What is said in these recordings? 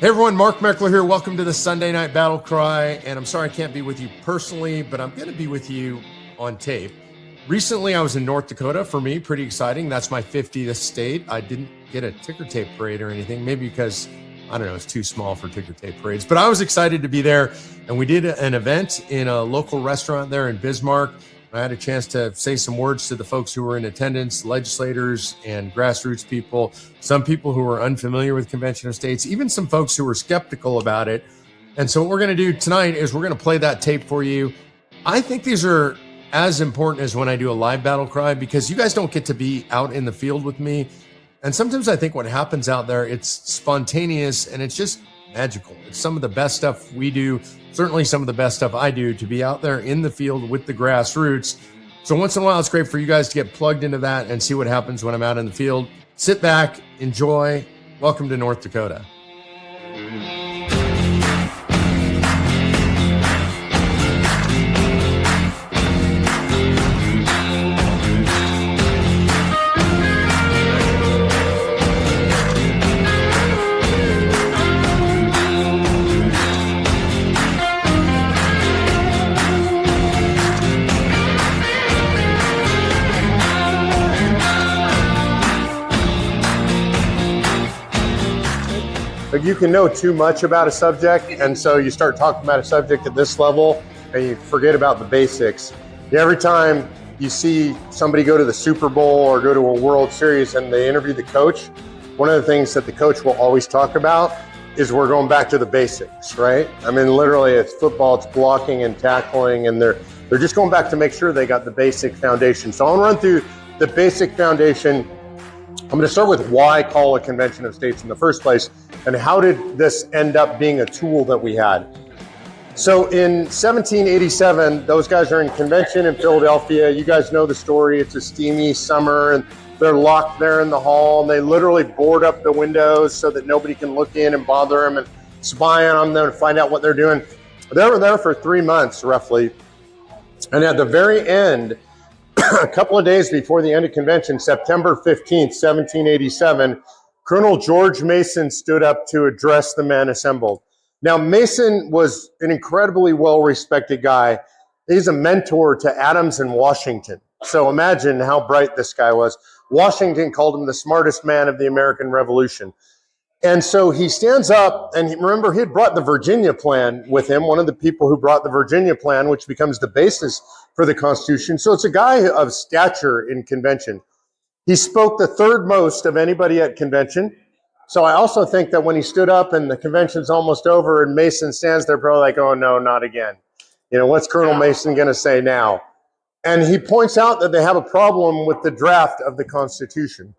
Hey everyone, Mark Meckler here. Welcome to the Sunday Night BattleCry. And I'm sorry I can't be with you personally, but I'm going to be with you on tape. Recently, I was in North Dakota. For me, pretty exciting. That's my 50th state. I didn't get a ticker tape parade or anything, maybe because, I don't know, it's too small for ticker tape parades. But I was excited to be there. And we did an event in a local restaurant there in Bismarck. I had a chance to say some words to the folks who were in attendance, legislators and grassroots people, some people who were unfamiliar with Convention of States, even some folks who were skeptical about it. And so what we're going to do tonight is we're going to play that tape for you. I think these are as important as when I do a live battle cry because you guys don't get to be out in the field with me. And sometimes I think what happens out there, it's spontaneous and it's just magical. It's some of the best stuff we do. Certainly some of the best stuff I do to be out there in the field with the grassroots. So once in a while, it's great for you guys to get plugged into that and see what happens when I'm out in the field. Sit back, enjoy. Welcome to North Dakota. You can know too much about a subject, and so you start talking about a subject at this level, and you forget about the basics. Every time you see somebody go to the Super Bowl or go to a World Series and they interview the coach, one of the things that the coach will always talk about is we're going back to the basics, right? I mean, literally, it's football, it's blocking and tackling, and they're just going back to make sure they got the basic foundation. So I'll run through the basic foundation. I'm going to start with why call a Convention of States in the first place, and how did this end up being a tool that we had. So in 1787, those guys are in convention in Philadelphia. You guys know the story. It's a steamy summer, and they're locked there in the hall, and they literally board up the windows so that nobody can look in and bother them and spy on them and find out what they're doing. They were there for 3 months, roughly. And at the very end, a couple of days before the end of convention, September 15th, 1787, Colonel George Mason stood up to address the men assembled. Now, Mason was an incredibly well-respected guy. He's a mentor to Adams and Washington. So imagine how bright this guy was. Washington called him the smartest man of the American Revolution. And so he stands up, and remember, he had brought the Virginia Plan with him, one of the people who brought the Virginia Plan, which becomes the basis for the Constitution. So it's a guy of stature in convention. He spoke the third most of anybody at convention. So I also think that when he stood up and the convention's almost over and Mason stands there, probably like, oh no, not again. You know, what's Colonel Mason going to say now? And he points out that they have a problem with the draft of the Constitution.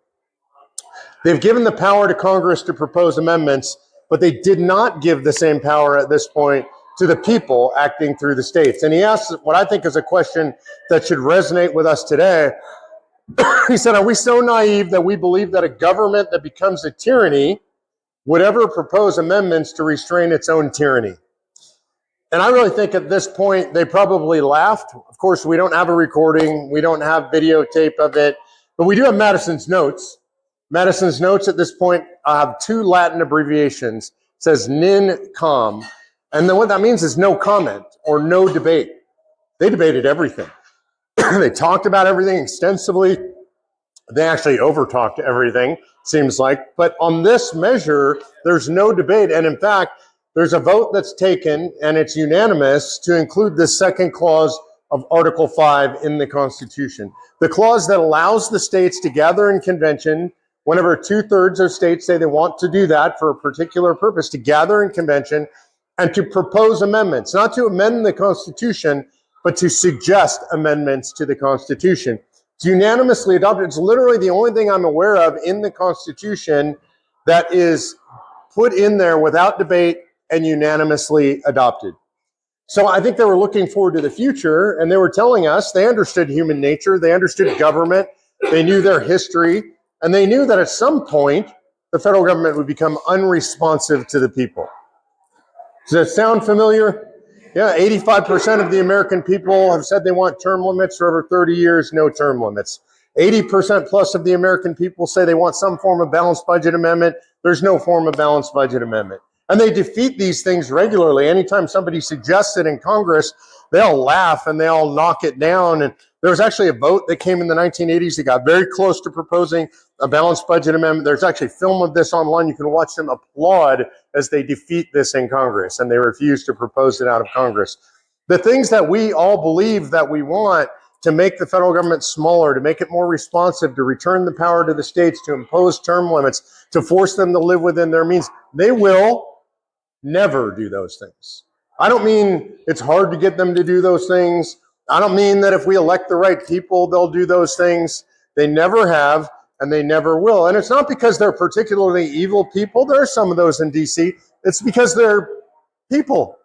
They've given the power to Congress to propose amendments, but they did not give the same power at this point to the people acting through the states. And he asks what I think is a question that should resonate with us today. He said, are we so naive that we believe that a government that becomes a tyranny would ever propose amendments to restrain its own tyranny? And I really think at this point, they probably laughed. Of course, we don't have a recording. We don't have videotape of it, but we do have Madison's notes. Madison's notes at this point have two Latin abbreviations. It says nin com. And then what that means is no comment or no debate. They debated everything. They talked about everything extensively. They actually over-talked everything, seems like. But on this measure, there's no debate. And in fact, there's a vote that's taken, and it's unanimous to include the second clause of Article 5 in the Constitution. The clause that allows the states to gather in convention whenever 2/3 of states say they want to do that for a particular purpose, to gather in convention and to propose amendments, not to amend the Constitution, but to suggest amendments to the Constitution. It's unanimously adopted. It's literally the only thing I'm aware of in the Constitution that is put in there without debate and unanimously adopted. So I think they were looking forward to the future, and they were telling us they understood human nature, they understood government, they knew their history, and they knew that at some point the federal government would become unresponsive to the people. Does that sound familiar? Yeah, 85% of the American people have said they want term limits for over 30 years, no term limits. 80% plus of the American people say they want some form of balanced budget amendment. There's no form of balanced budget amendment. And they defeat these things regularly. Anytime somebody suggests it in Congress, they'll laugh and they'll knock it down. And there was actually a vote that came in the 1980s that got very close to proposing a balanced budget amendment. There's actually film of this online. You can watch them applaud as they defeat this in Congress, and they refuse to propose it out of Congress. The things that we all believe that we want to make the federal government smaller, to make it more responsive, to return the power to the states, to impose term limits, to force them to live within their means, they will never do those things. I don't mean it's hard to get them to do those things. I don't mean that if we elect the right people, they'll do those things. They never have, and they never will. And it's not because they're particularly evil people. There are some of those in DC. It's because they're people.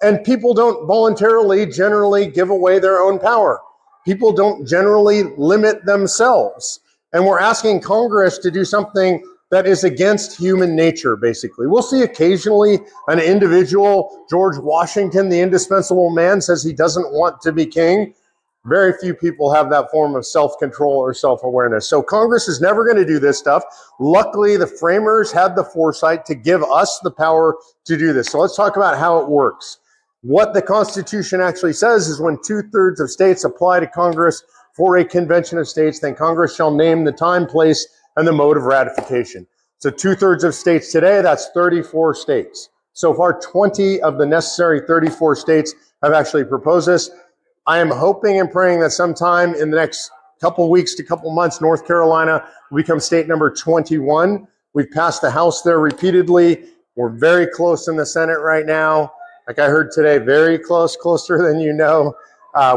And people don't voluntarily, generally give away their own power. People don't generally limit themselves. And we're asking Congress to do something that is against human nature, basically. We'll see occasionally an individual, George Washington, the indispensable man, says he doesn't want to be king. Very few people have that form of self-control or self-awareness. So Congress is never going to do this stuff. Luckily, the framers had the foresight to give us the power to do this. So let's talk about how it works. What the Constitution actually says is when 2/3 of states apply to Congress for a convention of states, then Congress shall name the time, place, and the mode of ratification. So 2/3 of states today, that's 34 states. So far, 20 of the necessary 34 states have actually proposed this. I am hoping and praying that sometime in the next couple weeks to couple months, North Carolina will become state number 21. We've passed the House there repeatedly. We're very close in the Senate right now. Like I heard today, very close, closer than you know.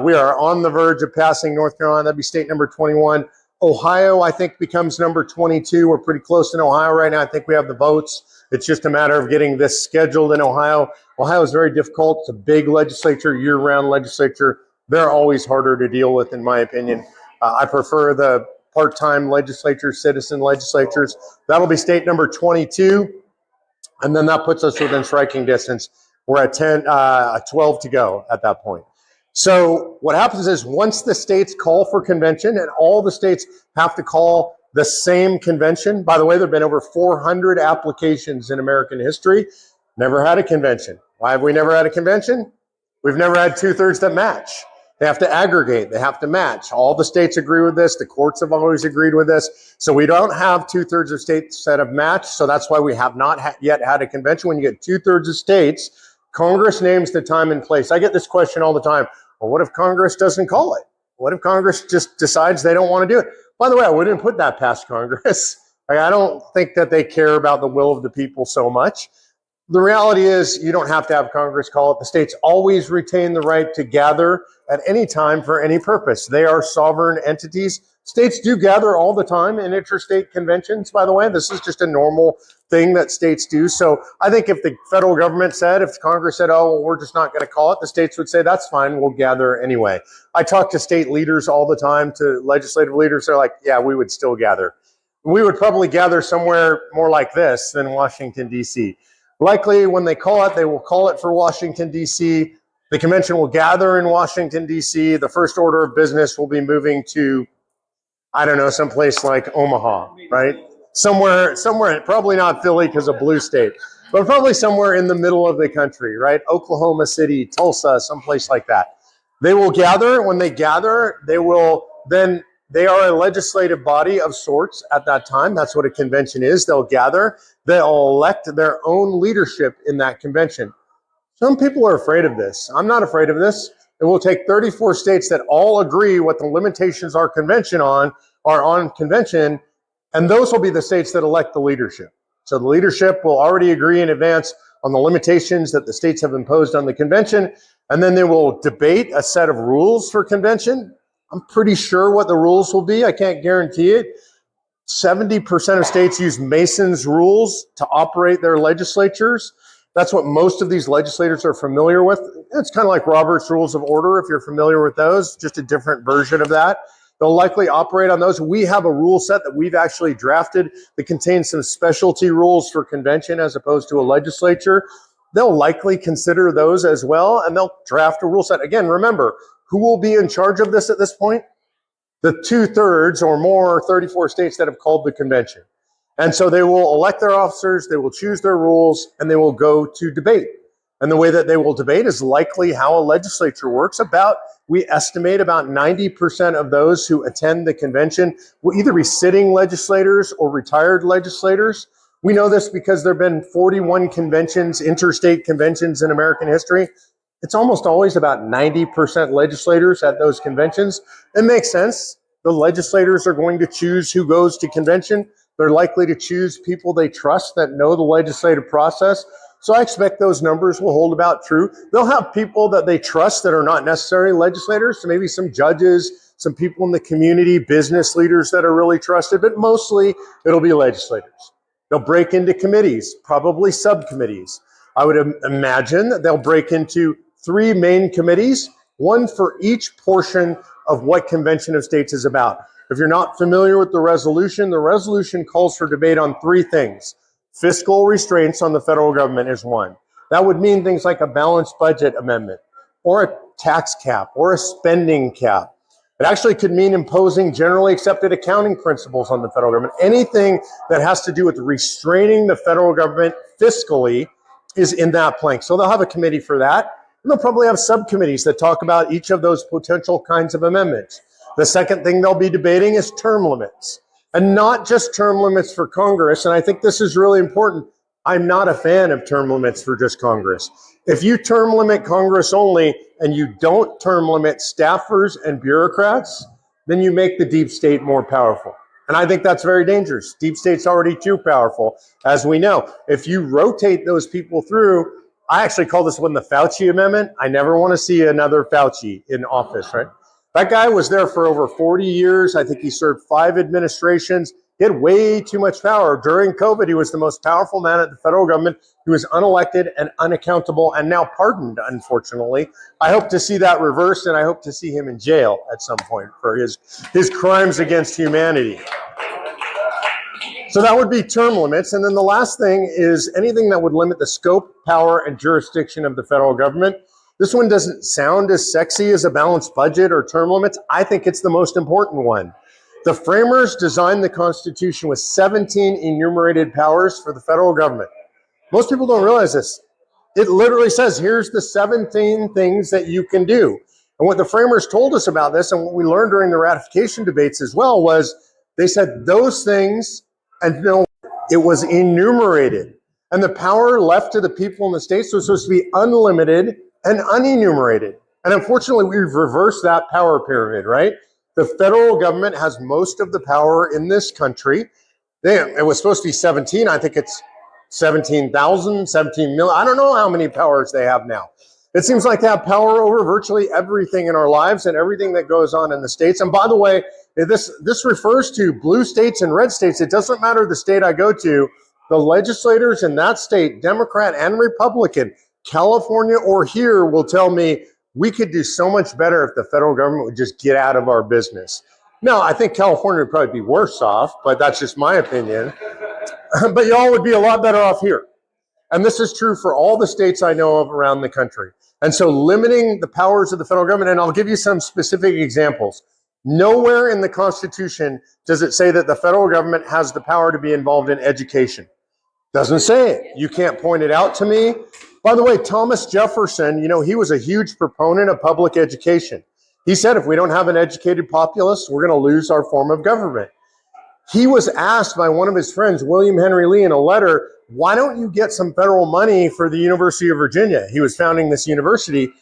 We are on the verge of passing North Carolina. That'd be state number 21. Ohio, I think, becomes number 22. We're pretty close in Ohio right now. I think we have the votes. It's just a matter of getting this scheduled in Ohio. Ohio is very difficult. It's a big legislature, year-round legislature. They're always harder to deal with, in my opinion. I prefer the part-time legislatures, citizen legislatures. That'll be state number 22. And then that puts us within striking distance. We're at 12 to go at that point. So what happens is once the states call for convention, and all the states have to call the same convention. By the way, there have been over 400 applications in American history. Never had a convention. Why have we never had a convention? We've never had 2/3 that match. They have to aggregate. They have to match. All the states agree with this. The courts have always agreed with this. So we don't have 2/3 of states that have matched. So that's why we have not yet had a convention. When you get 2/3 of states, Congress names the time and place. I get this question all the time. Well, what if Congress doesn't call it? What if Congress just decides they don't want to do it? By the way, I wouldn't put that past Congress. I don't think that they care about the will of the people so much. The reality is you don't have to have Congress call it. The states always retain the right to gather at any time for any purpose. They are sovereign entities. States do gather all the time in interstate conventions, by the way. This is just a normal thing that states do. So I think if the federal government said, if Congress said, oh, well, we're just not going to call it, the states would say, that's fine, we'll gather anyway. I talk to state leaders all the time, to legislative leaders. They're like, yeah, we would still gather. We would probably gather somewhere more like this than Washington, D.C. Likely when they call it, they will call it for Washington, D.C. The convention will gather in Washington, D.C. The first order of business will be moving to, I don't know, someplace like Omaha, right? Somewhere, probably not Philly because of blue state, but probably somewhere in the middle of the country, right? Oklahoma City, Tulsa, someplace like that. They will gather. When they gather, they are a legislative body of sorts at that time. That's what a convention is. They'll gather. They'll elect their own leadership in that convention. Some people are afraid of this. I'm not afraid of this. It will take 34 states that all agree what the limitations are on convention, and those will be the states that elect the leadership. So the leadership will already agree in advance on the limitations that the states have imposed on the convention, and then they will debate a set of rules for convention. I'm pretty sure what the rules will be. I can't guarantee it. 70% of states use Mason's rules to operate their legislatures. That's what most of these legislators are familiar with. It's kind of like Robert's Rules of Order, if you're familiar with those, just a different version of that. They'll likely operate on those. We have a rule set that we've actually drafted that contains some specialty rules for convention as opposed to a legislature. They'll likely consider those as well, and they'll draft a rule set. Again, remember, who will be in charge of this at this point? The 2/3 or more, 34 states that have called the convention. And so they will elect their officers, they will choose their rules, and they will go to debate. And the way that they will debate is likely how a legislature works. We estimate about 90% of those who attend the convention will either be sitting legislators or retired legislators. We know this because there have been 41 conventions, interstate conventions in American history. It's almost always about 90% legislators at those conventions. It makes sense. The legislators are going to choose who goes to convention. They're likely to choose people they trust that know the legislative process. So I expect those numbers will hold about true. They'll have people that they trust that are not necessarily legislators, so maybe some judges, some people in the community, business leaders that are really trusted, but mostly it'll be legislators. They'll break into committees, probably subcommittees. I would imagine that they'll break into 3 main committees, one for each portion of what Convention of States is about. If you're not familiar with the resolution calls for debate on 3 things. Fiscal restraints on the federal government is one. That would mean things like a balanced budget amendment, or a tax cap, or a spending cap. It actually could mean imposing generally accepted accounting principles on the federal government. Anything that has to do with restraining the federal government fiscally is in that plank. So they'll have a committee for that. And they'll probably have subcommittees that talk about each of those potential kinds of amendments. The second thing they'll be debating is term limits. And not just term limits for Congress. And I think this is really important. I'm not a fan of term limits for just Congress. If you term limit Congress only and you don't term limit staffers and bureaucrats, then you make the deep state more powerful. And I think that's very dangerous. Deep state's already too powerful, as we know. If you rotate those people through, I actually call this one the Fauci Amendment. I never want to see another Fauci in office, right? That guy was there for over 40 years. I think he served 5 administrations. He had way too much power. During COVID, he was the most powerful man at the federal government. He was unelected and unaccountable and now pardoned, unfortunately. I hope to see that reversed, and I hope to see him in jail at some point for his crimes against humanity. So that would be term limits. And then the last thing is anything that would limit the scope, power, and jurisdiction of the federal government. This one doesn't sound as sexy as a balanced budget or term limits. I think it's the most important one. The framers designed the Constitution with 17 enumerated powers for the federal government. Most people don't realize this. It literally says, here's the 17 things that you can do. And what the framers told us about this, and what we learned during the ratification debates as well, was they said those things, and no, it was enumerated. And the power left to the people in the states was supposed to be unlimited and unenumerated. And unfortunately, we've reversed that power pyramid, right? The federal government has most of the power in this country. It was supposed to be 17. I think it's 17,000, 17 million. I don't know how many powers they have now. It seems like they have power over virtually everything in our lives and everything that goes on in the states. And by the way, this refers to blue states and red states. It doesn't matter the state I go to. The legislators in that state, Democrat and Republican, California or here, will tell me we could do so much better if the federal government would just get out of our business. Now, I think California would probably be worse off, but that's just my opinion. But y'all would be a lot better off here. And this is true for all the states I know of around the country. And so limiting the powers of the federal government, and I'll give you some specific examples. Nowhere in the Constitution does it say that the federal government has the power to be involved in education. Doesn't say it. You can't point it out to me. By the way, Thomas Jefferson, he was a huge proponent of public education. He said, if we don't have an educated populace, we're going to lose our form of government. He was asked by one of his friends, William Henry Lee, in a letter, why don't you get some federal money for the University of Virginia? He was founding this university.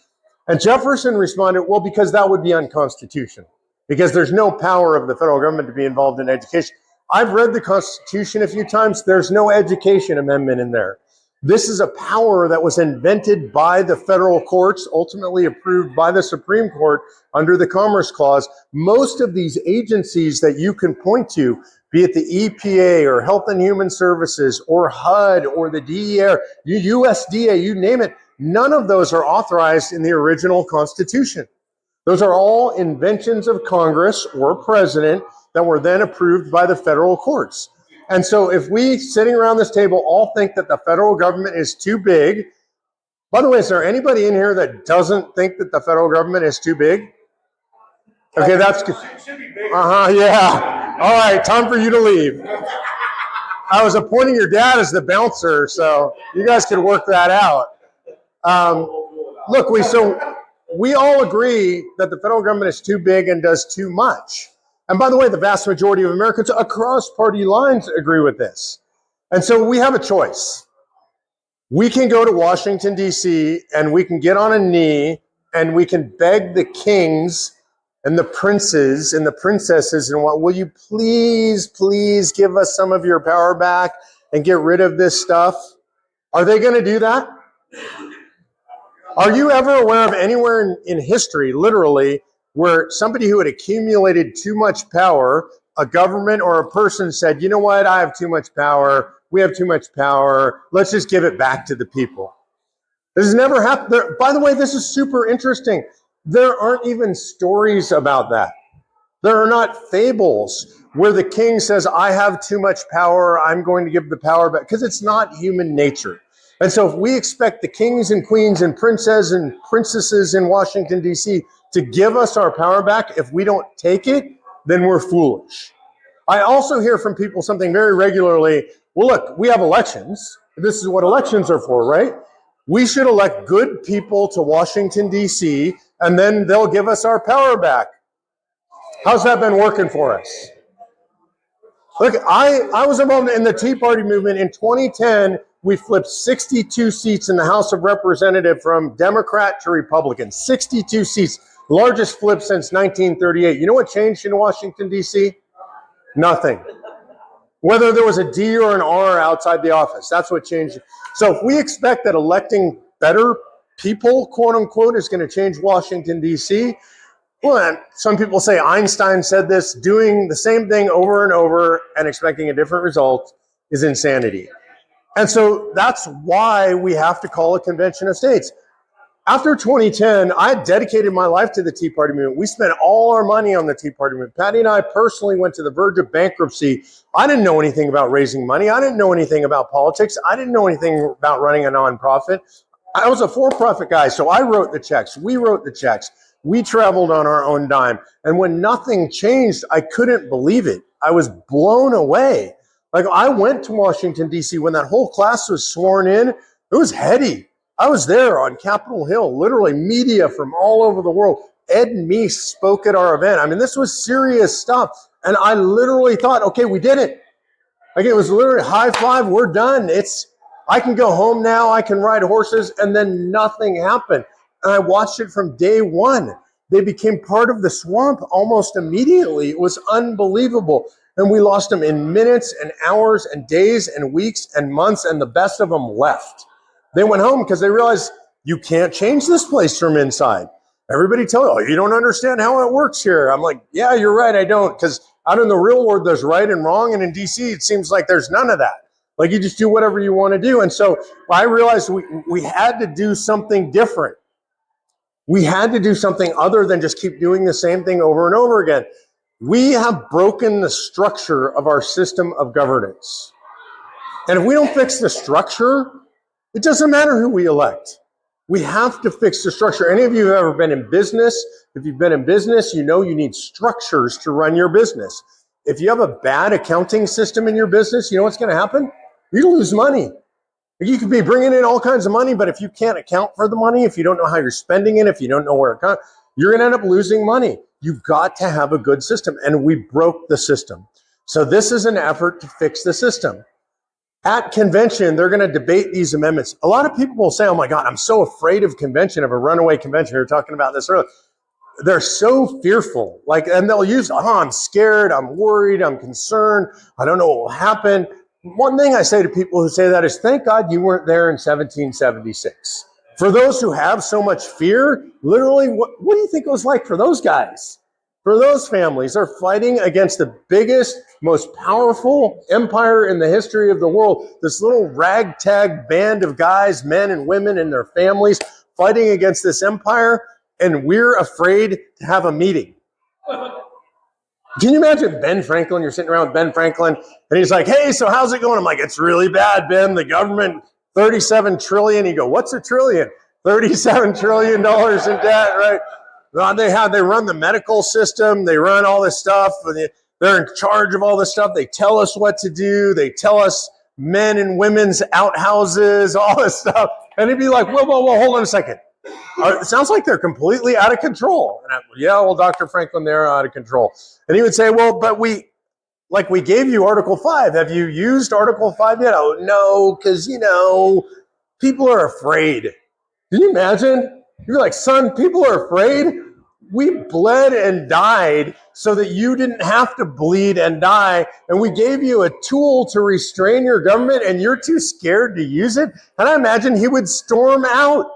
And Jefferson responded, well, because that would be unconstitutional, because there's no power of the federal government to be involved in education. I've read the Constitution a few times. There's no education amendment in there. This is a power that was invented by the federal courts, ultimately approved by the Supreme Court under the Commerce Clause. Most of these agencies that you can point to, be it the EPA or Health and Human Services or HUD or the DEA, USDA, you name it, none of those are authorized in the original Constitution. Those are all inventions of Congress or president that were then approved by the federal courts. And so if we sitting around this table all think that the federal government is too big, by the way, is there anybody in here that doesn't think that the federal government is too big? Okay, that's good. Yeah. All right, time for you to leave. I was appointing your dad as the bouncer, so you guys could work that out. Look, we all agree that the federal government is too big and does too much. And by the way, the vast majority of Americans across party lines agree with this. And so we have a choice. We can go to Washington, D.C., and we can get on a knee and we can beg the kings and the princes and the princesses and what, will you please give us some of your power back and get rid of this stuff? Are they going to do that? Are you ever aware of anywhere in history, literally, where somebody who had accumulated too much power, a government or a person said, you know what, I have too much power, we have too much power, let's just give it back to the people? This has never happened. By the way, this is super interesting. There aren't even stories about that. There are not fables where the king says, I have too much power, I'm going to give the power back, because it's not human nature. And so if we expect the kings and queens and princes and princesses in Washington, D.C. to give us our power back, if we don't take it, then we're foolish. I also hear from people something very regularly. Well, look, we have elections. This is what elections are for, right? We should elect good people to Washington, D.C., and then they'll give us our power back. How's that been working for us? Look, I was involved in the Tea Party movement. In 2010, we flipped 62 seats in the House of Representatives from Democrat to Republican. 62 seats, largest flip since 1938. You know what changed in Washington, D.C.? Nothing. Whether there was a D or an R outside the office, that's what changed. So if we expect that electing better people, quote unquote, is going to change Washington, D.C., well, some people say Einstein said this, doing the same thing over and over and expecting a different result is insanity. And so that's why we have to call a convention of states. After 2010, I dedicated my life to the Tea Party movement. We spent all our money on the Tea Party movement. Patty and I personally went to the verge of bankruptcy. I didn't know anything about raising money. I didn't know anything about politics. I didn't know anything about running a nonprofit. I was a for-profit guy, so I wrote the checks. We wrote the checks. We traveled on our own dime. And when nothing changed, I couldn't believe it. I was blown away. Like, I went to Washington, D.C. when that whole class was sworn in. It was heady. I was there on Capitol Hill, literally media from all over the world. Ed Meese spoke at our event. I mean, this was serious stuff. And I literally thought, okay, we did it. Like, it was literally high five, we're done. I can go home now, I can ride horses, and then nothing happened. And I watched it from day one. They became part of the swamp almost immediately. It was unbelievable. And we lost them in minutes and hours and days and weeks and months, and the best of them left. They went home because they realized you can't change this place from inside. Everybody tell you, oh, you don't understand how it works here. I'm like, yeah, you're right, I don't. Because out in the real world, there's right and wrong. And in DC, it seems like there's none of that. Like, you just do whatever you want to do. And so I realized we had to do something different. We had to do something other than just keep doing the same thing over and over again. We have broken the structure of our system of governance. And if we don't fix the structure, it doesn't matter who we elect. We have to fix the structure. Any of you who have ever been in business, if you've been in business, you know you need structures to run your business. If you have a bad accounting system in your business, you know what's going to happen? You lose money. You could be bringing in all kinds of money, but if you can't account for the money, if you don't know how you're spending it, if you don't know where it comes, you're going to end up losing money. You've got to have a good system, and we broke the system. So this is an effort to fix the system. At convention, they're going to debate these amendments. A lot of people will say, oh my God, I'm so afraid of convention, of a runaway convention. We were talking about this earlier. They're so fearful. and they'll use, I'm scared, I'm worried, I'm concerned, I don't know what will happen. One thing I say to people who say that is, thank God you weren't there in 1776. For those who have so much fear, literally, what do you think it was like for those guys? For those families, they're fighting against the biggest, most powerful empire in the history of the world. This little ragtag band of guys, men and women and their families, fighting against this empire, and we're afraid to have a meeting. Can you imagine Ben Franklin? You're sitting around with Ben Franklin, and he's like, hey, so how's it going? I'm like, it's really bad, Ben. The government, $37 trillion. You go, what's a trillion? $37 trillion in debt, right? They run the medical system. They run all this stuff. They're in charge of all this stuff. They tell us what to do. They tell us men and women's outhouses, all this stuff. And he'd be like, whoa, hold on a second. It sounds like they're completely out of control. And yeah, well, Dr. Franklin, they're out of control. And he would say, well, but we gave you Article 5. Have you used Article 5 yet? Oh, no, because, people are afraid. Can you imagine? You're like, son, people are afraid. We bled and died so that you didn't have to bleed and die. And we gave you a tool to restrain your government, and you're too scared to use it. And I imagine he would storm out.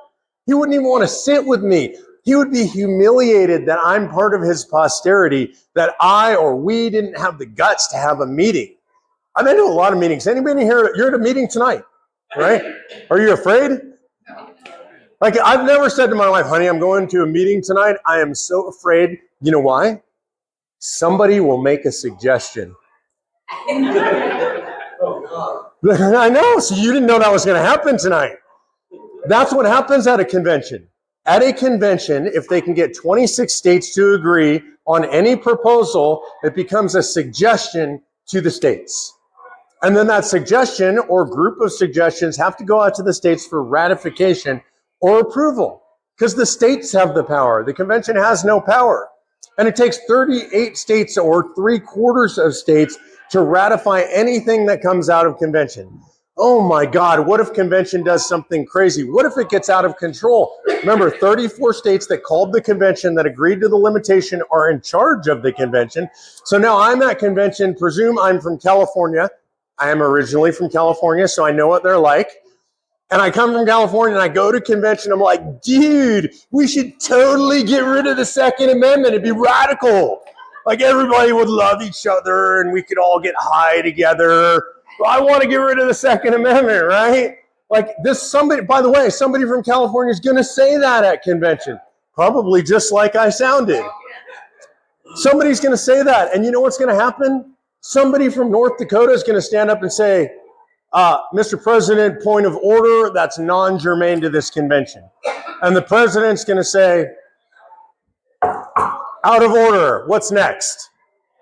He wouldn't even want to sit with me. He would be humiliated that I'm part of his posterity, that I or we didn't have the guts to have a meeting. I've been to a lot of meetings. Anybody here, you're at a meeting tonight, right? Are you afraid? Like, I've never said to my wife, honey, I'm going to a meeting tonight. I am so afraid. You know why? Somebody will make a suggestion. I know, so you didn't know that was going to happen tonight. That's what happens at a convention. At a convention, if they can get 26 states to agree on any proposal, it becomes a suggestion to the states. And then that suggestion or group of suggestions have to go out to the states for ratification or approval, because the states have the power. The convention has no power. And it takes 38 states or 3/4 of states to ratify anything that comes out of convention. Oh my God, what if convention does something crazy? What if it gets out of control? Remember, 34 states that called the convention, that agreed to the limitation, are in charge of the convention. So now I'm at convention, presume I'm from California. I am originally from California, so I know what they're like. And I come from California and I go to convention. I'm like, dude, we should totally get rid of the Second Amendment. It'd be radical. Like, everybody would love each other and we could all get high together. Well, I want to get rid of the Second Amendment, right? Like this, somebody, by the way, somebody from California is going to say that at convention, probably just like I sounded. Somebody's going to say that. And you know what's going to happen? Somebody from North Dakota is going to stand up and say, Mr. President, point of order, that's non-germane to this convention. And the president's going to say, out of order, what's next?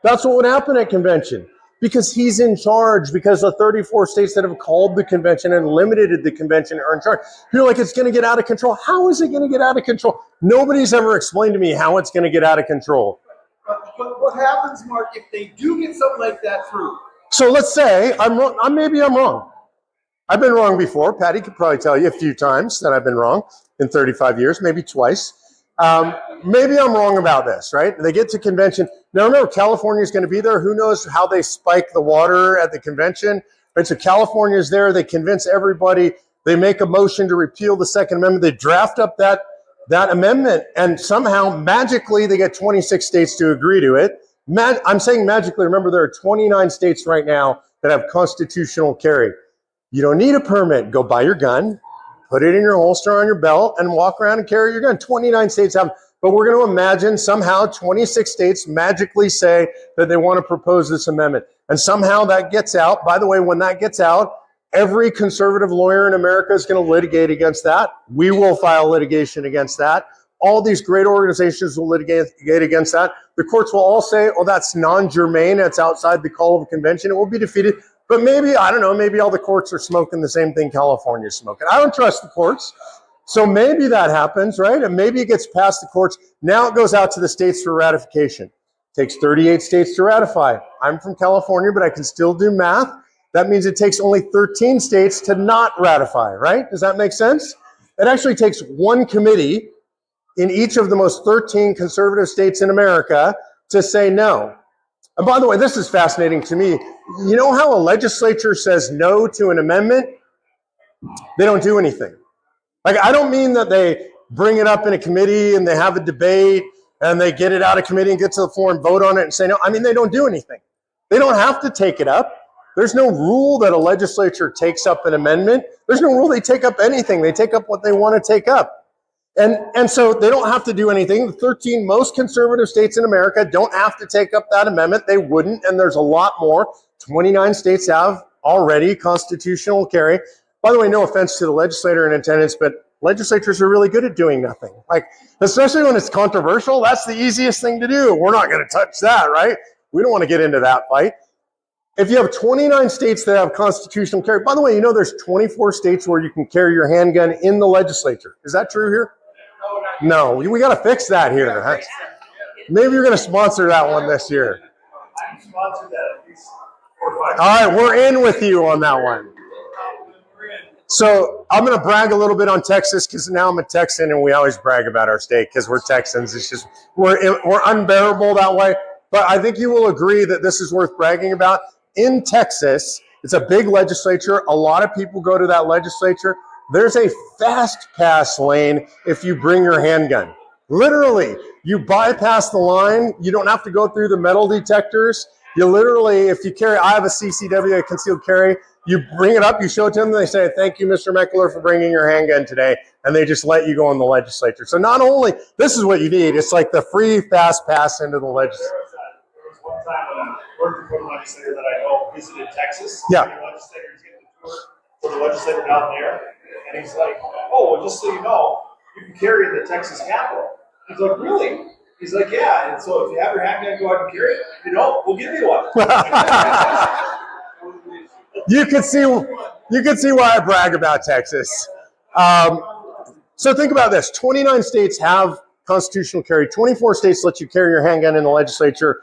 That's what would happen at convention, because he's in charge, because the 34 states that have called the convention and limited the convention are in charge. You're like, it's going to get out of control. How is it going to get out of control? Nobody's ever explained to me how it's going to get out of control. But what happens, Mark, if they do get something like that through? So let's say I'm wrong. Maybe I'm wrong. I've been wrong before. Patty could probably tell you a few times that I've been wrong in 35 years, maybe twice. Maybe I'm wrong about this, right? They get to convention. Now, remember, California is going to be there. Who knows how they spike the water at the convention? Right? So California is there. They convince everybody. They make a motion to repeal the Second Amendment. They draft up that amendment, and somehow, magically, they get 26 states to agree to it. I'm saying magically. Remember, there are 29 states right now that have constitutional carry. You don't need a permit. Go buy your gun, put it in your holster on your belt, and walk around and carry your gun. 29 states have, but we're going to imagine somehow 26 states magically say that they want to propose this amendment. And somehow that gets out. By the way, when that gets out, every conservative lawyer in America is going to litigate against that. We will file litigation against that. All these great organizations will litigate against that. The courts will all say, oh, that's non-germane. It's outside the call of a convention. It will be defeated. But maybe, I don't know, maybe all the courts are smoking the same thing California's smoking. I don't trust the courts. So maybe that happens, right? And maybe it gets past the courts. Now it goes out to the states for ratification. It takes 38 states to ratify. I'm from California, but I can still do math. That means it takes only 13 states to not ratify, right? Does that make sense? It actually takes one committee in each of the most 13 conservative states in America to say no. And by the way, this is fascinating to me. You know how a legislature says no to an amendment? They don't do anything. Like, I don't mean that they bring it up in a committee and they have a debate and they get it out of committee and get to the floor and vote on it and say no. I mean, they don't do anything. They don't have to take it up. There's no rule that a legislature takes up an amendment. There's no rule they take up anything. They take up what they want to take up. And so they don't have to do anything. The 13 most conservative states in America don't have to take up that amendment. They wouldn't, and there's a lot more. 29 states have already constitutional carry. By the way, no offense to the legislator in attendance, but legislatures are really good at doing nothing. Like, especially when it's controversial, that's the easiest thing to do. We're not going to touch that, right? We don't want to get into that fight. If you have 29 states that have constitutional carry, by the way, you know there's 24 states where you can carry your handgun in the legislature. Is that true here? No, we got to fix that here. Maybe you're going to sponsor that one this year. I'm sponsored that at least 4 or 5. All right, we're in with you on that one. So I'm going to brag a little bit on Texas because now I'm a Texan and we always brag about our state because we're Texans. It's just, we're unbearable that way. But I think you will agree that this is worth bragging about. In Texas, it's a big legislature. A lot of people go to that legislature. There's a fast pass lane if you bring your handgun. Literally, you bypass the line. You don't have to go through the metal detectors. You literally, if you carry, I have a CCW, a concealed carry, you bring it up, you show it to them, they say, thank you, Mr. Meckler, for bringing your handgun today, and they just let you go in the legislature. So not only, this is what you need, it's like the free fast pass into the legislature. There was one time when I worked for a legislator that I know visited Texas. Yeah. The legislator is getting the tour for the legislator down there, and he's like, oh, well, just so you know, you can carry in the Texas Capitol. He's like, really? He's like, yeah, and so if you have your handgun, go out and carry it. You know, we'll give you one. You can see why I brag about Texas. So think about this: 29 states have constitutional carry. 24 states let you carry your handgun in the legislature.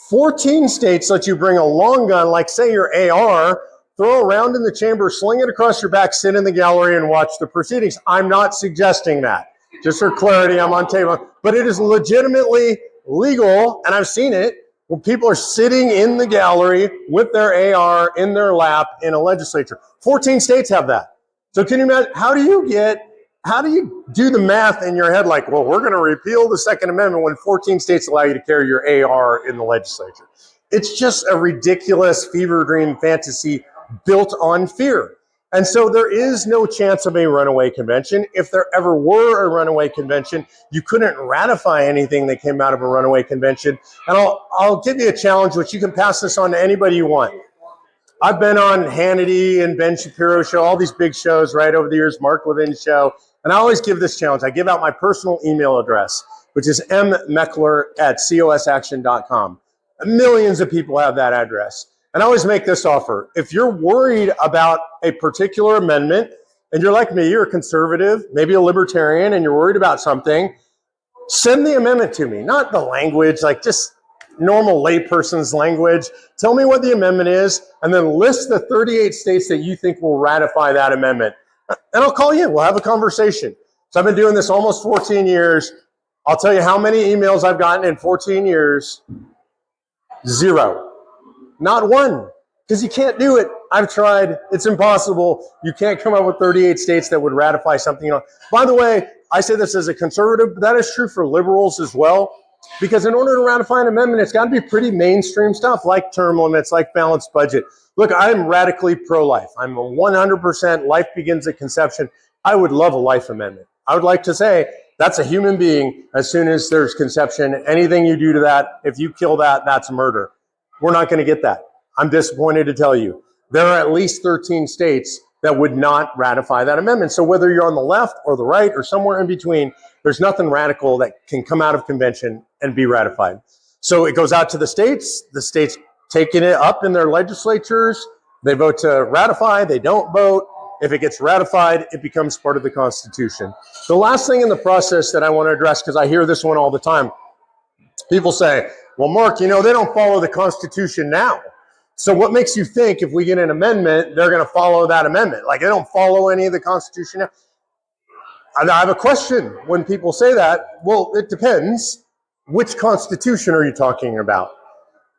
14 states let you bring a long gun, like say your AR, throw around in the chamber, sling it across your back, sit in the gallery, and watch the proceedings. I'm not suggesting that. Just for clarity, I'm on tape. But it is legitimately legal, and I've seen it, when people are sitting in the gallery with their AR in their lap in a legislature. 14 states have that. So can you imagine, how do you do the math in your head like, well, we're going to repeal the Second Amendment when 14 states allow you to carry your AR in the legislature? It's just a ridiculous fever dream fantasy built on fear. And so there is no chance of a runaway convention. If there ever were a runaway convention, you couldn't ratify anything that came out of a runaway convention. And I'll give you a challenge, which you can pass this on to anybody you want. I've been on Hannity and Ben Shapiro's show, all these big shows, right, over the years, Mark Levin's show. And I always give this challenge. I give out my personal email address, which is mmeckler@cosaction.com. Millions of people have that address. And I always make this offer. If you're worried about a particular amendment, and you're like me, you're a conservative, maybe a libertarian, and you're worried about something, send the amendment to me. Not the language, like just normal layperson's language. Tell me what the amendment is, and then list the 38 states that you think will ratify that amendment. And I'll call you. We'll have a conversation. So I've been doing this almost 14 years. I'll tell you how many emails I've gotten in 14 years. 0. Not one, because you can't do it. I've tried. It's impossible. You can't come up with 38 states that would ratify something. By the way, I say this as a conservative, but that is true for liberals as well, because in order to ratify an amendment, it's got to be pretty mainstream stuff like term limits, like balanced budget. Look, I'm radically pro-life. I'm a 100% life begins at conception. I would love a life amendment. I would like to say that's a human being as soon as there's conception. Anything you do to that, if you kill that, that's murder. We're not going to get that. I'm disappointed to tell you. There are at least 13 states that would not ratify that amendment. So whether you're on the left or the right or somewhere in between, there's nothing radical that can come out of convention and be ratified. So it goes out to the states taking it up in their legislatures. They vote to ratify, they don't vote. If it gets ratified, it becomes part of the Constitution. The last thing in the process that I want to address, because I hear this one all the time, people say, well, Mark, they don't follow the Constitution now. So what makes you think if we get an amendment, they're going to follow that amendment? Like they don't follow any of the Constitution now? I have a question when people say that. Well, it depends. Which Constitution are you talking about?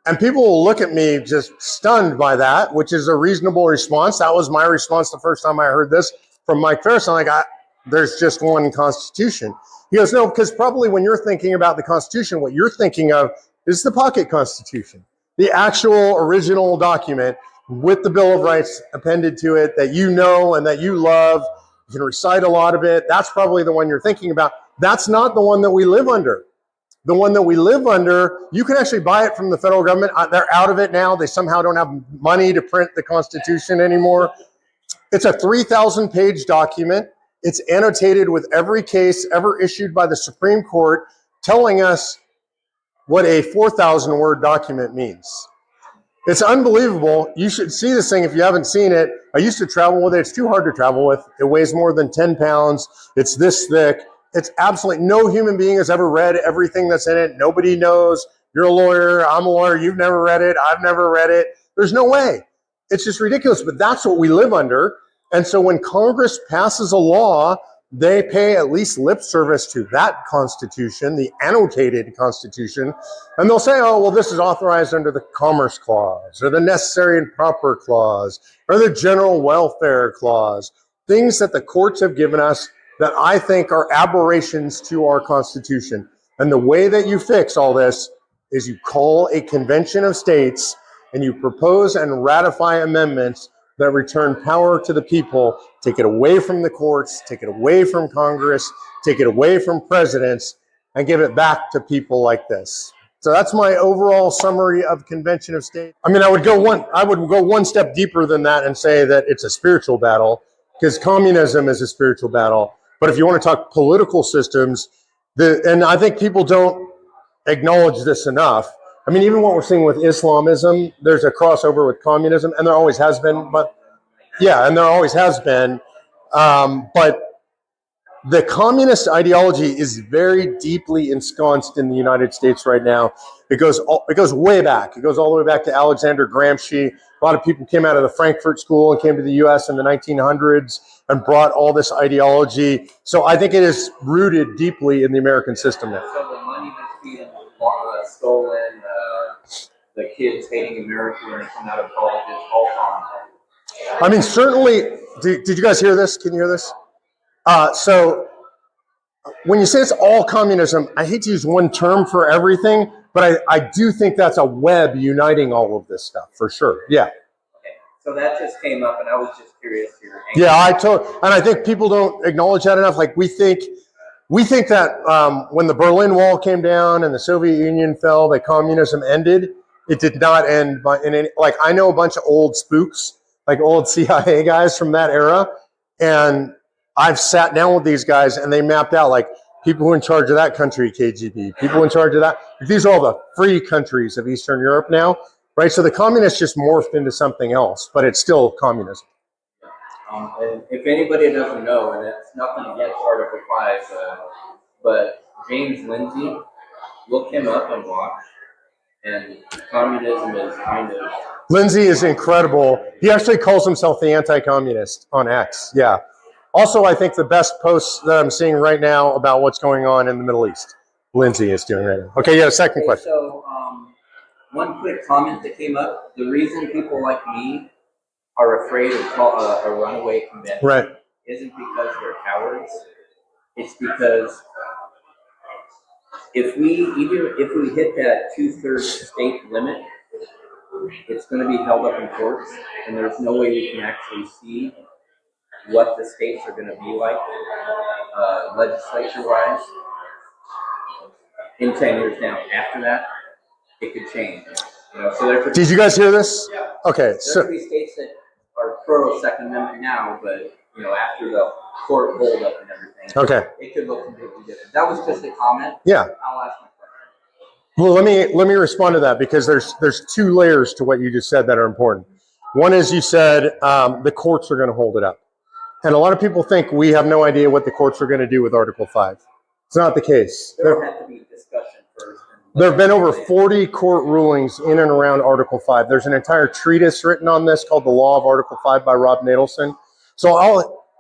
And people will look at me just stunned by that, which is a reasonable response. That was my response the first time I heard this from Mike Ferris. I'm like, there's just one Constitution. He goes, no, because probably when you're thinking about the Constitution, what you're thinking of is the pocket Constitution, the actual original document with the Bill of Rights appended to it that you know and that you love. You can recite a lot of it. That's probably the one you're thinking about. That's not the one that we live under. The one that we live under, you can actually buy it from the federal government. They're out of it now. They somehow don't have money to print the Constitution anymore. It's a 3,000-page document. It's annotated with every case ever issued by the Supreme Court telling us what a 4,000 word document means. It's unbelievable. You should see this thing if you haven't seen it. I used to travel with it. It's too hard to travel with. It weighs more than 10 pounds. It's this thick. It's absolutely, no human being has ever read everything that's in it. Nobody knows. You're a lawyer. I'm a lawyer. You've never read it. I've never read it. There's no way. It's just ridiculous. But that's what we live under. And so when Congress passes a law, they pay at least lip service to that Constitution, the annotated Constitution, and they'll say, oh, well, this is authorized under the Commerce Clause, or the Necessary and Proper Clause, or the General Welfare Clause, things that the courts have given us that I think are aberrations to our Constitution. And the way that you fix all this is you call a convention of states and you propose and ratify amendments that return power to the people, take it away from the courts, take it away from Congress, take it away from presidents, and give it back to people like this. So that's my overall summary of Convention of States. I mean, I would go one step deeper than that and say that it's a spiritual battle, because communism is a spiritual battle. But if you want to talk political systems, and I think people don't acknowledge this enough. I mean, even what we're seeing with Islamism, there's a crossover with communism, and there always has been. But yeah, and there always has been. But the communist ideology is very deeply ensconced in the United States right now. It goes way back. It goes all the way back to Alexander Gramsci. A lot of people came out of the Frankfurt School and came to the U.S. in the 1900s and brought all this ideology. So I think it is rooted deeply in the American system now. So the money that's being stolen, the kids hating America when they come out of college, it's all communism. I mean, certainly, did you guys hear this? Can you hear this? So when you say it's all communism, I hate to use one term for everything, but I do think that's a web uniting all of this stuff, for sure. Yeah. Okay. So that just came up, and I was just curious here. Yeah, and I think people don't acknowledge that enough. Like we think that when the Berlin Wall came down and the Soviet Union fell, that communism ended. It did not end like I know a bunch of old spooks, like old CIA guys from that era, and I've sat down with these guys and they mapped out like people who are in charge of that country, KGB, people in charge of that. These are all the free countries of Eastern Europe now, right? So the communists just morphed into something else, but it's still communism. And if anybody doesn't know, and it's nothing against Article 5, but James Lindsay, look him up and watch. And communism is kind of... Lindsay is incredible. He actually calls himself the anti-communist on X. Yeah. Also, I think the best posts that I'm seeing right now about what's going on in the Middle East, Lindsay is doing right now. Okay, yeah, second question. So, one quick comment that came up. The reason people like me are afraid of a runaway convention isn't because they're cowards. It's because if we hit that 2/3 state limit, it's going to be held up in courts, and there's no way we can actually see what the states are going to be like legislature-wise in 10 years now. After that, it could change. So did you guys hear this? Yeah. Okay. There could be states that are pro Second Amendment now, but after the court hold up and everything, it could look completely different. That was just a comment. Yeah. I'll ask my question. Well, let me respond to that, because there's two layers to what you just said that are important. One is you said the courts are going to hold it up. And a lot of people think we have no idea what the courts are going to do with Article 5. It's not the case. There had to be discussion first. There have been over 40 court rulings in and around Article 5. There's an entire treatise written on this called The Law of Article 5 by Rob Natelson. So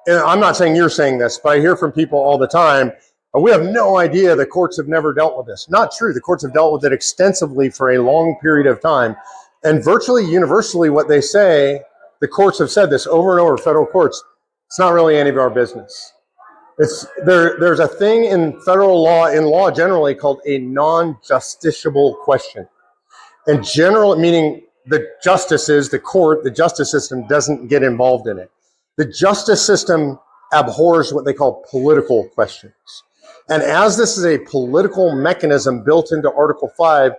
I'm not saying you're saying this, but I hear from people all the time, we have no idea the courts have never dealt with this. Not true. The courts have dealt with it extensively for a long period of time. And virtually universally what they say, the courts have said this over and over, federal courts, it's not really any of our business. There's a thing in federal law, in law generally, called a non-justiciable question. And general, meaning the justices, the court, the justice system doesn't get involved in it. The justice system abhors what they call political questions. And as this is a political mechanism built into Article 5,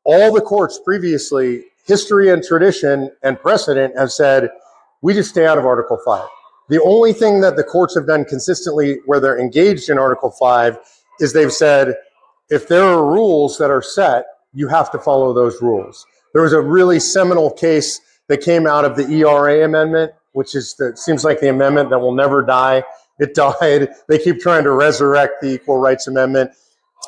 all the courts previously, history and tradition and precedent, have said, we just stay out of Article 5. The only thing that the courts have done consistently where they're engaged in Article 5 is they've said, if there are rules that are set you have to follow those rules. There was a really seminal case that came out of the ERA amendment, which is seems like the amendment that will never die. It died. They keep trying to resurrect the Equal Rights Amendment.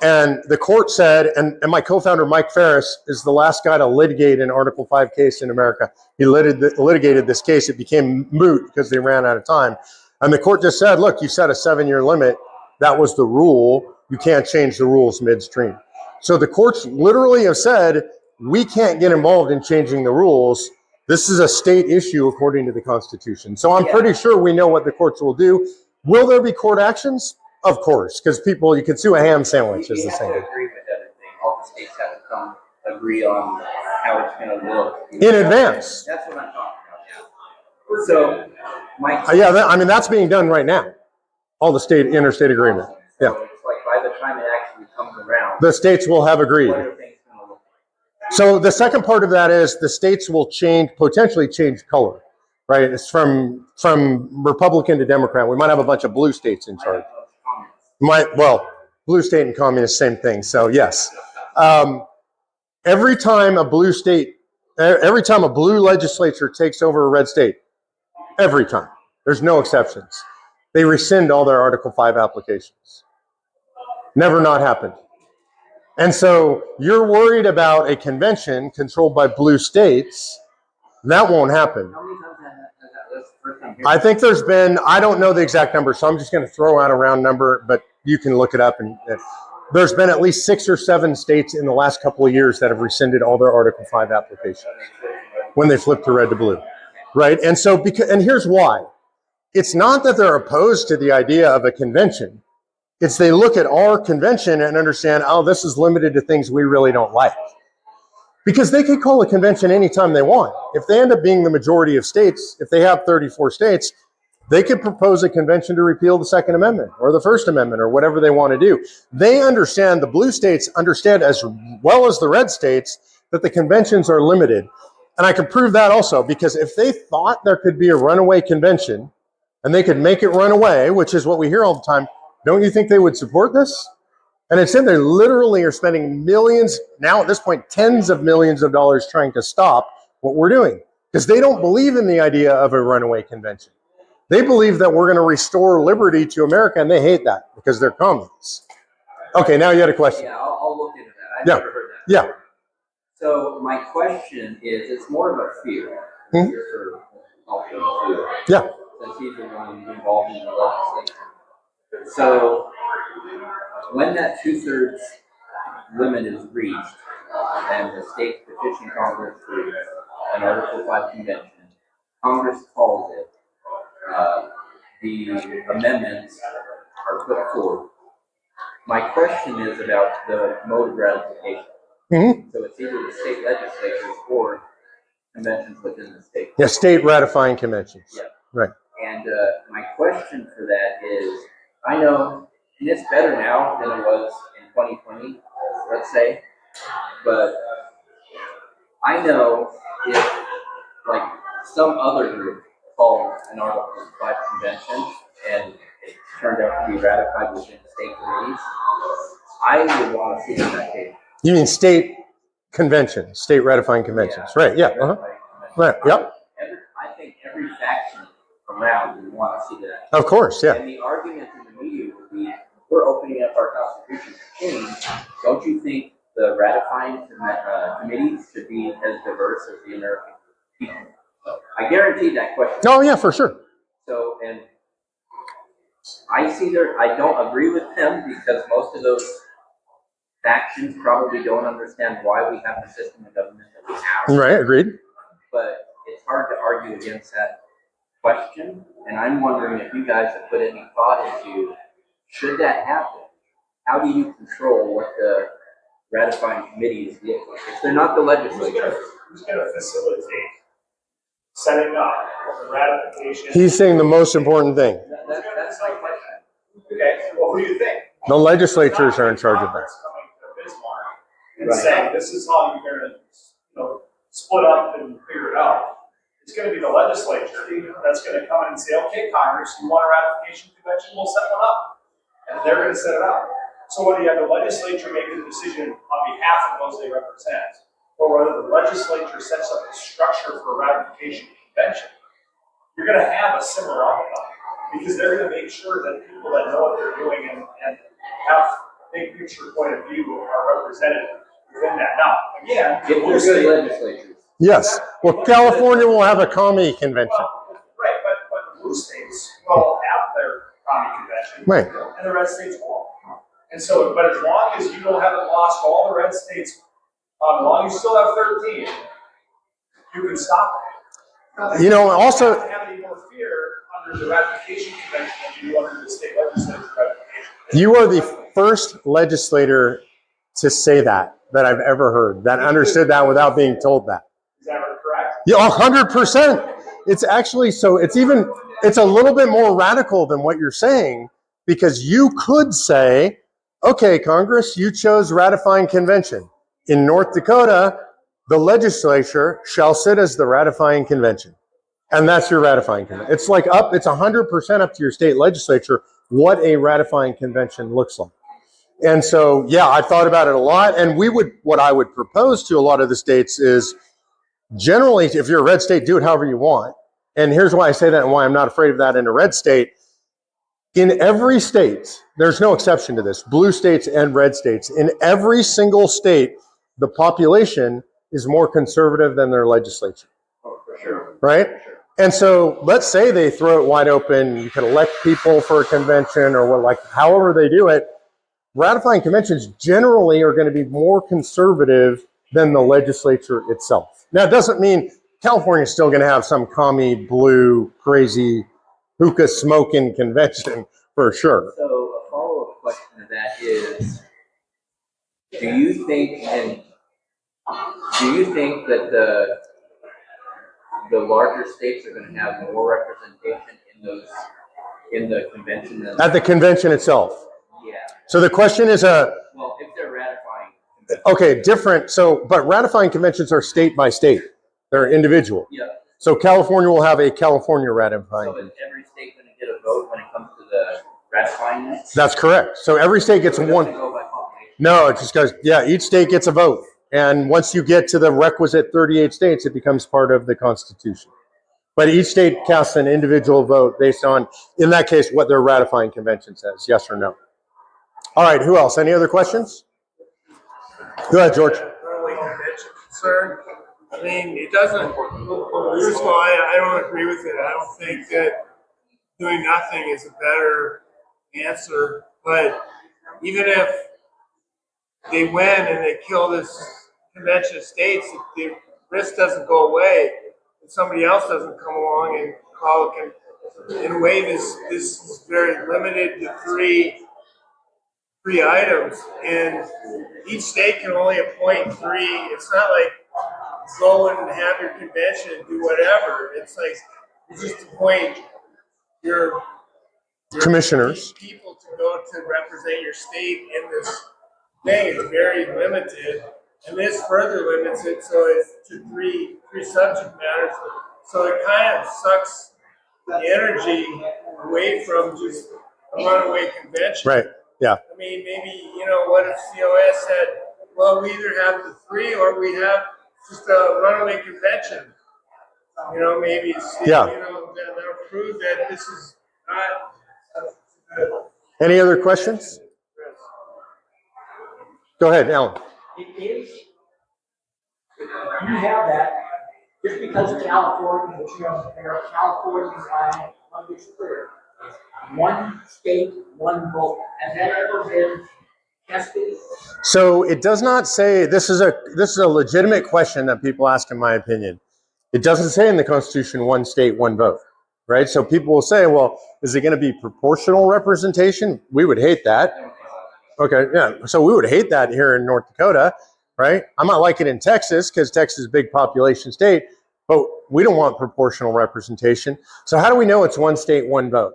And the court said, and my co-founder Mike Ferris is the last guy to litigate an Article 5 case in America. He litigated this case. It became moot because they ran out of time. And the court just said, look, you set a 7-year limit. That was the rule. You can't change the rules midstream. So the courts literally have said, we can't get involved in changing the rules. This is a state issue according to the Constitution. So I'm pretty sure we know what the courts will do. Will there be court actions? Of course, because people, you can sue a ham sandwich is the same. You have to agree with everything. All the states have to come agree on how it's going to look. In advance. That's what I'm talking about, yeah. So, I mean, that's being done right now. All the interstate agreement. So yeah. It's like by the time it actually comes around, the states will have agreed. What are things going to look like? So the second part of that is the states will potentially change color, right? It's from Republican to Democrat. We might have a bunch of blue states in charge. Blue state and communist, same thing. So yes, every time a blue legislature takes over a red state, every time, there's no exceptions, they rescind all their Article 5 applications. Never not happened. And so you're worried about a convention controlled by blue states. That won't happen. How many times has that list first time here? I think there's been, I don't know the exact number, so I'm just going to throw out a round number, but you can look it up. And there's been at least 6 or 7 states in the last couple of years that have rescinded all their Article 5 applications when they flipped to red to blue, right? And so, and here's why. It's not that they're opposed to the idea of a convention. It's they look at our convention and understand, oh, this is limited to things we really don't like. Because they could call a convention anytime they want. If they end up being the majority of states, if they have 34 states, they could propose a convention to repeal the Second Amendment or the First Amendment or whatever they want to do. They understand, the blue states understand as well as the red states that the conventions are limited. And I can prove that also, because if they thought there could be a runaway convention and they could make it run away, which is what we hear all the time, don't you think they would support this? And instead, they literally are spending millions, now at this point, tens of millions of dollars trying to stop what we're doing. Because they don't believe in the idea of a runaway convention. They believe that we're going to restore liberty to America, and they hate that because they're communists. Okay, now you had a question. Yeah, I'll look into that. I've never heard that. Yeah. So my question is, it's more of a fear. Mm-hmm. You're sort of also fear. Yeah. Since he's the one involved in the legislation. So when that 2/3 limit is reached and the states petition Congress for an Article 5 convention, Congress calls it, the amendments are put forward. My question is about the mode of ratification. Mm-hmm. So it's either the state legislatures or conventions within the state. Yeah, state ratifying conventions. Yeah. Right. And my question for that is, I know, and it's better now than it was in 2020, let's say, but I know if, like, some other group called an Article 5 convention and it turned out to be ratified within state committees, I would want to see that case. You mean state conventions, state ratifying conventions, right? Yeah. Uh-huh. Right. Yep. I think every faction around would want to see that. Of course, yeah. And the argument in the media would be, we're opening up our Constitution to change. Don't you think the ratifying committees should be as diverse as the American people? So I guarantee that question. Oh, yeah, for sure. So, and I don't agree with them because most of those factions probably don't understand why we have the system of government that we have. Right, agreed. But it's hard to argue against that question. And I'm wondering if you guys have put any thought into, should that happen, how do you control what the ratifying committees look like? If they're not the legislature. Who's going to facilitate setting up the ratification? He's saying the most important thing. That's my question. Okay, well, who do you think? The legislatures are in charge of that. Coming to Bismarck and saying, this is how you're going to, split up and figure it out. It's going to be the legislature that's going to come in and say, okay, Congress, you want a ratification convention? We'll set one up. And they're going to set it up. So whether you have the legislature making the decision on behalf of those they represent, or whether the legislature sets up the structure for a ratification convention, you're going to have a similar outcome because they're going to make sure that people that know what they're doing and have big picture point of view are represented within that. Now, again, If they're good legislatures. Yes. Well, California will have a commie convention. Right, but the blue states will have their commie convention, Right. and the red states won't. And so, but as long as you don't haven't lost all the red states, as long as you still have 13, you can stop it. You know, You also, don't have any more fear under the ratification convention than you do under the state legislature ratification. you are the first legislator to say that I've ever heard, that understood that without being told that. Is that correct? Yeah, 100%. It's actually, so it's a little bit more radical than what you're saying, because you could say, okay, Congress, you chose ratifying convention. In North Dakota, the legislature shall sit as the ratifying convention. And that's your ratifying convention. It's like it's 100% up to your state legislature what a ratifying convention looks like. And so, yeah, I thought about it a lot. And what I would propose to a lot of the states is, generally, if you're a red state, do it however you want. And here's why I say that and why I'm not afraid of that in a red state. In every state, there's no exception to this, blue states and red states. In every single state, the population is more conservative than their legislature. Oh, for sure. Right? For sure. And so let's say they throw it wide open. You can elect people for a convention or however they do it. Ratifying conventions generally are going to be more conservative than the legislature itself. Now, it doesn't mean California is still going to have some commie, blue, crazy, hookah smoking convention for sure. So a follow-up question to that is, do you think that the larger states are going to have more representation in the convention than At the convention itself? Yeah. So the question is Well, if they're ratifying convention. okay, different. So, but ratifying conventions are state by state. They're individual. Yeah. So California will have a California ratifying. So is every state going to get a vote when it comes to the ratifying it? That's correct. So every state gets Or does one. it go by population? No, it just goes, yeah, each state gets a vote. And once you get to the requisite 38 states, it becomes part of the Constitution. But each state casts an individual vote based on, in that case, what their ratifying convention says, yes or no. All right, who else? Any other questions? Go ahead, George. Early convention concern. I mean, it doesn't. First of all, I don't agree with it. I don't think that doing nothing is a better answer. But even if they win and they kill this convention of states, if the risk doesn't go away, and somebody else doesn't come along and call it. In a way, this is very limited to three items, and each state can only appoint three. It's not like go and have your convention and do whatever. It's like you just appoint your Commissioners. people to go to represent your state in this thing. It's very limited, and this further limits it so it's to three subject matters. So it kind of sucks the energy away from just a runaway convention. Right, yeah. I mean, maybe, what if COS said, well, we either have the three or we have just a runaway convention. Maybe, Yeah. that'll prove that this is not. Any other questions? Go ahead, Alan. It is, you have that, just because it's California, but you don't compare California and it's clear. One state, one vote. Has that ever been tested? So it does not say, this is a legitimate question that people ask, in my opinion. It doesn't say in the Constitution, one state, one vote, right? So people will say, well, is it going to be proportional representation? We would hate that. Okay, yeah. So we would hate that here in North Dakota, right? I might like it in Texas because Texas is a big population state, but we don't want proportional representation. So how do we know it's one state, one vote?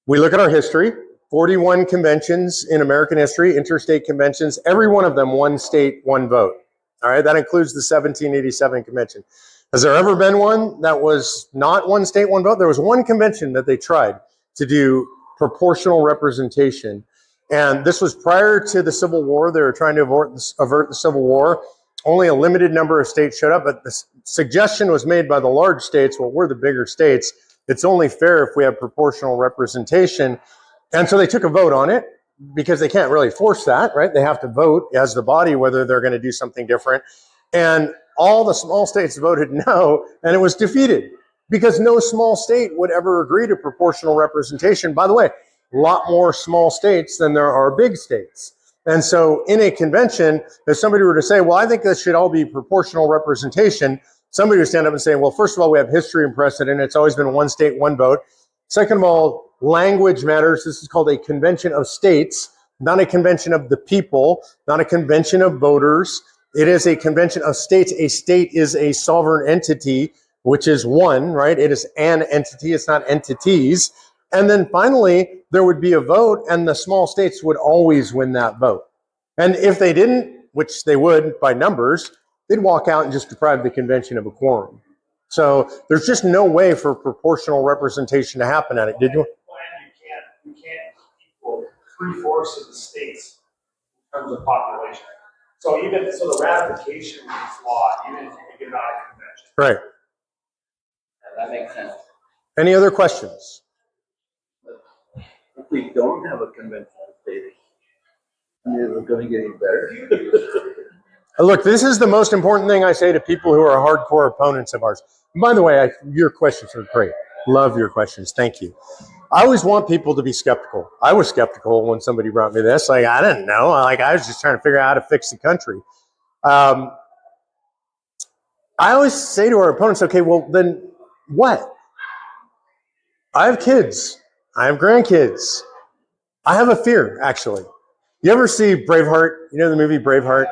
We look at our history, 41 conventions in American history, interstate conventions, every one of them one state, one vote. All right, that includes the 1787 convention. Has there ever been one that was not one state, one vote? There was one convention that they tried to do proportional representation, And this was prior to the Civil War. They were trying to avert the Civil War. Only a limited number of states showed up, but the suggestion was made by the large states, well, we're the bigger states. It's only fair if we have proportional representation. And so they took a vote on it because they can't really force that, right? They have to vote as the body whether they're going to do something different. And all the small states voted no, and it was defeated because no small state would ever agree to proportional representation. By the way, a lot more small states than there are big states. And so in a convention, if somebody were to say, well, I think this should all be proportional representation, somebody would stand up and say, well, first of all, we have history and precedent. It's always been one state, one vote. Second of all, language matters. This is called a convention of states, not a convention of the people, not a convention of voters. It is a convention of states. A state is a sovereign entity, which is one, right? It is an entity. It's not entities. And then finally, there would be a vote, and the small states would always win that vote. And if they didn't, which they would by numbers, they'd walk out and just deprive the convention of a quorum. So there's just no way for proportional representation to happen at it. Did you? You can't equal 3/4 of the states in terms of population. So the ratification of this law, even if you get it out of convention. Right. Yeah, that makes sense. Any other questions? If we don't have a convention of states, I mean, is it going to get any better? Look, this is the most important thing I say to people who are hardcore opponents of ours. And by the way, your questions are great. Love your questions. Thank you. I always want people to be skeptical. I was skeptical when somebody brought me this. Like, I didn't know. I was just trying to figure out how to fix the country. I always say to our opponents, okay, well, then what? I have kids. I have grandkids. I have a fear, actually. You ever see Braveheart? You know the movie Braveheart?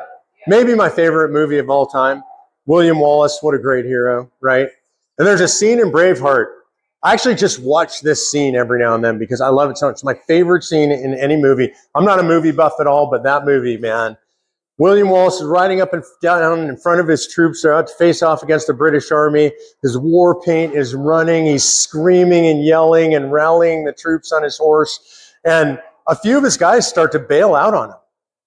Maybe my favorite movie of all time. William Wallace, what a great hero, right? And there's a scene in Braveheart. I actually just watch this scene every now and then because I love it so much. It's my favorite scene in any movie. I'm not a movie buff at all, but that movie, man. William Wallace is riding up and down in front of his troops. They're out to face off against the British Army. His war paint is running. He's screaming and yelling and rallying the troops on his horse. And a few of his guys start to bail out on him.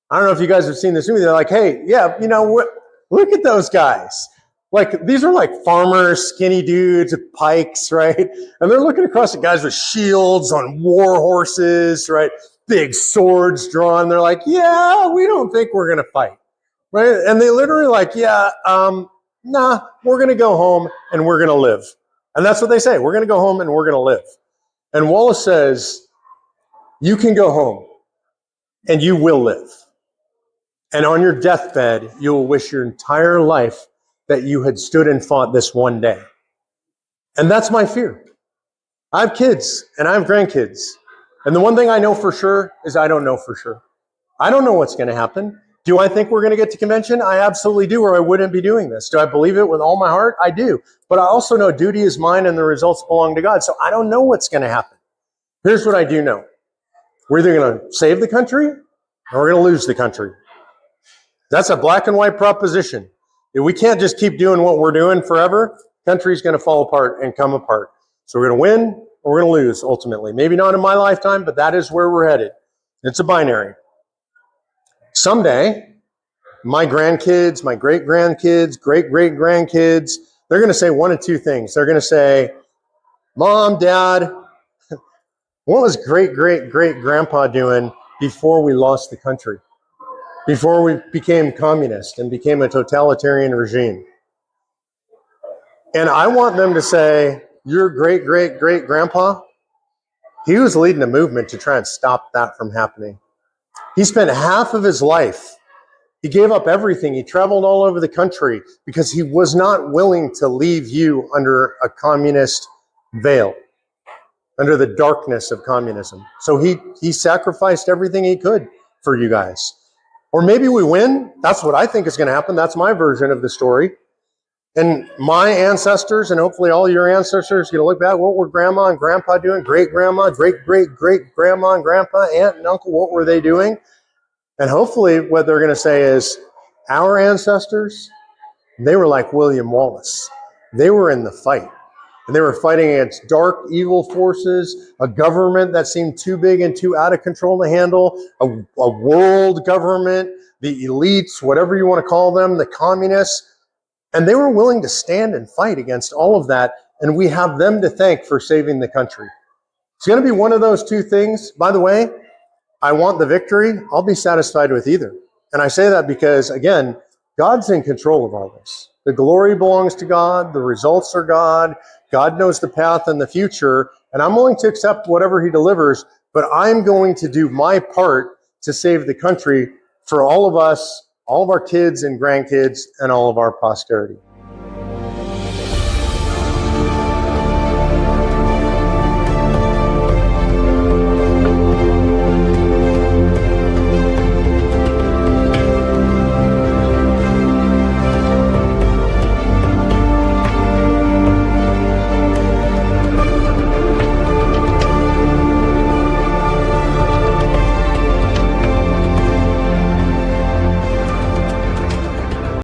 I don't know if you guys have seen this movie. They're like, hey, yeah, you know, look at those guys. Like, these are like farmers, skinny dudes with pikes, right? And they're looking across at guys with shields on war horses, right? Big swords drawn. They're like, yeah, we don't think we're going to fight, right? And they literally like, yeah, nah, we're going to go home and we're going to live. And that's what they say. We're going to go home and we're going to live. And Wallace says, you can go home and you will live. And on your deathbed, you will wish your entire life that you had stood and fought this one day. And that's my fear. I have kids and I have grandkids. And the one thing I know for sure is I don't know for sure. I don't know what's going to happen. Do I think we're going to get to convention? I absolutely do, or I wouldn't be doing this. Do I believe it with all my heart? I do. But I also know duty is mine and the results belong to God. So I don't know what's going to happen. Here's what I do know. We're either going to save the country or we're going to lose the country. That's a black and white proposition. If we can't just keep doing what we're doing forever, the country's going to fall apart and come apart. So we're going to win or we're going to lose ultimately. Maybe not in my lifetime, but that is where we're headed. It's a binary. Someday, my grandkids, my great-grandkids, great-great-grandkids, they're going to say one of two things. They're going to say, Mom, Dad, what was great-great-great-grandpa doing before we lost the country? Before we became communist and became a totalitarian regime? And I want them to say, your great-great-great-grandpa, he was leading a movement to try and stop that from happening. He spent half of his life, he gave up everything. He traveled all over the country because he was not willing to leave you under a communist veil, under the darkness of communism. So he sacrificed everything he could for you guys. Or maybe we win. That's what I think is going to happen. That's my version of the story. And my ancestors, and hopefully all your ancestors, are going to look back, what were grandma and grandpa doing? Great-grandma, great-great-great-grandma and grandpa, aunt and uncle, what were they doing? And hopefully what they're going to say is, our ancestors, they were like William Wallace. They were in the fight. And they were fighting against dark, evil forces, a government that seemed too big and too out of control to handle, a world government, the elites, whatever you want to call them, the communists. And they were willing to stand and fight against all of that. And we have them to thank for saving the country. It's going to be one of those two things. By the way, I want the victory. I'll be satisfied with either. And I say that because, again, God's in control of all this. The glory belongs to God. The results are God. God knows the path and the future. And I'm willing to accept whatever he delivers, but I'm going to do my part to save the country for all of us, all of our kids and grandkids, and all of our posterity.